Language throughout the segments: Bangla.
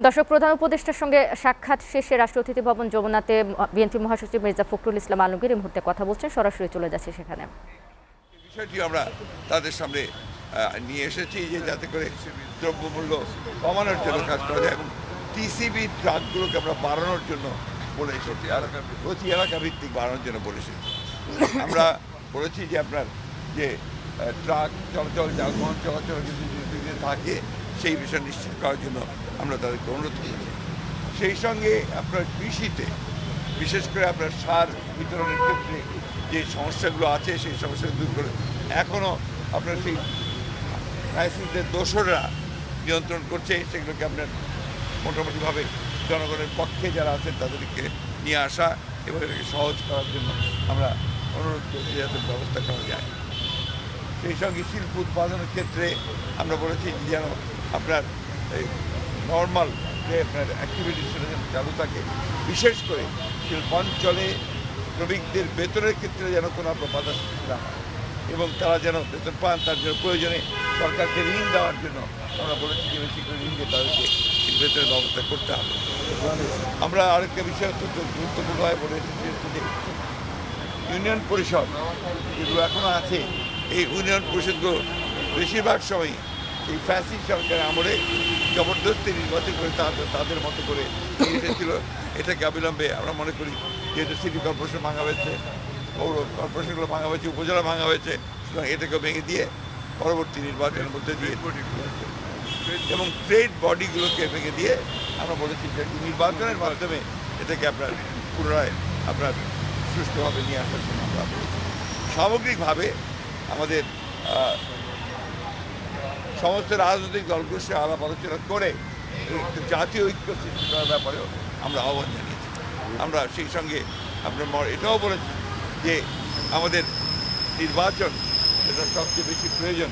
দর্শক, প্রধান উপদেষ্টার সঙ্গে সাক্ষাৎ শেষে রাষ্ট্র অতিথি ভবন যমুনাতে বিএনপি মহাসচিব মির্জা ফখরুল ইসলাম আলমগীর এই মুহূর্তে কথা বলছেন। সরাসরি চলে যাচ্ছে সেখানে। বিষয়টি আমরা তাদের সামনে নিয়ে এসেছি যে যাতে করে দ্রব্যমূল্য কমানোর জন্য কাজ করা যায় এবং টিসিবি ট্রাকগুলোকে আমরা বাড়ানোর জন্য বলে এসেছি, আর প্রতি এলাকা ভিত্তিক বাড়ানোর জন্য বলে এসেছি। আমরা বলেছি যে আপনার যে ট্রাক চলাচল যানবাহন চলাচল যদি থাকে সেই বিষয় নিশ্চিত করার জন্য আমরা তাদেরকে অনুরোধ করেছি। সেই সঙ্গে আপনার কৃষিতে বিশেষ করে আপনার সার বিতরণের ক্ষেত্রে যে সমস্যাগুলো আছে সেই সমস্যাগুলো দূর করে এখনও আপনার সেই লাইসেন্সের দোসররা নিয়ন্ত্রণ করছে, সেগুলোকে আপনার মোটামুটিভাবে জনগণের পক্ষে যারা আছেন তাদেরকে নিয়ে আসা এবং এটাকে সহজ করার জন্য আমরা অনুরোধ করছি যাতে ব্যবস্থা করা যায়। সেই সঙ্গে শিল্প উৎপাদনের ক্ষেত্রে আমরা বলেছি যেন আপনার এই নর্মাল যে আপনার অ্যাক্টিভিটি সেটা যেন চালু থাকে, বিশেষ করে শিল্পাঞ্চলে শ্রমিকদের বেতনের ক্ষেত্রে যেন কোনো বাধা সৃষ্টি না হয় এবং তারা যেন বেতন পান, তার জন্য প্রয়োজনে সরকারকে ঋণ দেওয়ার জন্য আমরা বলেছি যে বেশি করে ঋণ দিয়ে তাদেরকে বেতনের ব্যবস্থা করতে হবে। আমরা আরেকটা বিষয় অত্যন্ত গুরুত্বপূর্ণভাবে বলে এসেছি যে ইউনিয়ন পরিষদ যেগুলো এখনও আছে, এই ইউনিয়ন পরিষদগুলো বেশিরভাগ সময় এই ফ্যাসি সরকারের আমলে জবরদস্তি নির্বাচন করে তাদের মতো করে এসেছিল। এটাকে অবিলম্বে আমরা মনে করি যেহেতু সিটি কর্পোরেশন ভাঙা হয়েছে, পৌর কর্পোরেশনগুলো ভাঙা হয়েছে, উপজেলা ভাঙা হয়েছে, সুতরাং এটাকে ভেঙে দিয়ে পরবর্তী নির্বাচনের মধ্যে দিয়ে এবং ট্রেড বডিগুলোকে ভেঙে দিয়ে আমরা বলেছি যে নির্বাচনের মাধ্যমে এটাকে আপনার পুনরায় আপনার সুষ্ঠুভাবে নিয়ে আসার জন্য আমরা বলেছি। সামগ্রিকভাবে আমাদের সমস্ত রাজনৈতিক দলগুলোর সাথে আলাপ আলোচনা করে জাতীয় ঐক্য সৃষ্টি করার ব্যাপারেও আমরা আহ্বান জানিয়েছি। আমরা সেই সঙ্গে আপনার এটাও বলেছি যে আমাদের নির্বাচন যেটা সবচেয়ে বেশি প্রয়োজন,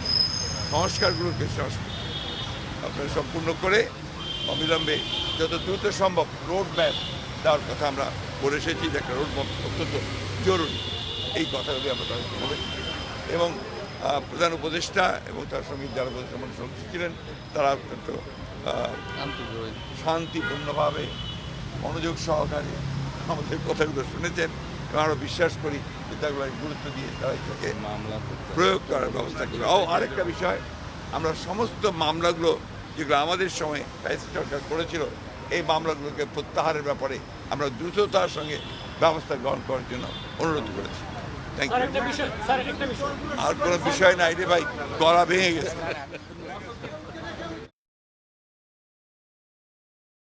সংস্কারগুলোকে আপনার সম্পূর্ণ করে অবিলম্বে যত দ্রুত সম্ভব রোড ম্যাপ দেওয়ার কথা আমরা বলে এসেছি যে একটা রোড ম্যাপ অত্যন্ত জরুরি। এই কথাগুলি আমরা তাদেরকে বলেছি এবং প্রধান উপদেষ্টা এবং তার সঙ্গে যারা সঙ্গী ছিলেন তারা অত্যন্ত শান্তিপূর্ণভাবে মনোযোগ সহকারে আমাদের কথাগুলো শুনেছেন এবং আমরা বিশ্বাস করি যে তাগুলো গুরুত্ব দিয়ে তারা এটাকে প্রয়োগ করার ব্যবস্থা করবে। আরেকটা বিষয়, আমরা সমস্ত মামলাগুলো যেগুলো আমাদের সময় ফ্যাসি সরকার করেছিল এই মামলাগুলোকে প্রত্যাহারের ব্যাপারে আমরা দ্রুততার সঙ্গে ব্যবস্থা গ্রহণ করার জন্য অনুরোধ করেছি। Thank you. আর কোনো বিষয় নাই রে ভাই, গলা ভেঙে গেছে।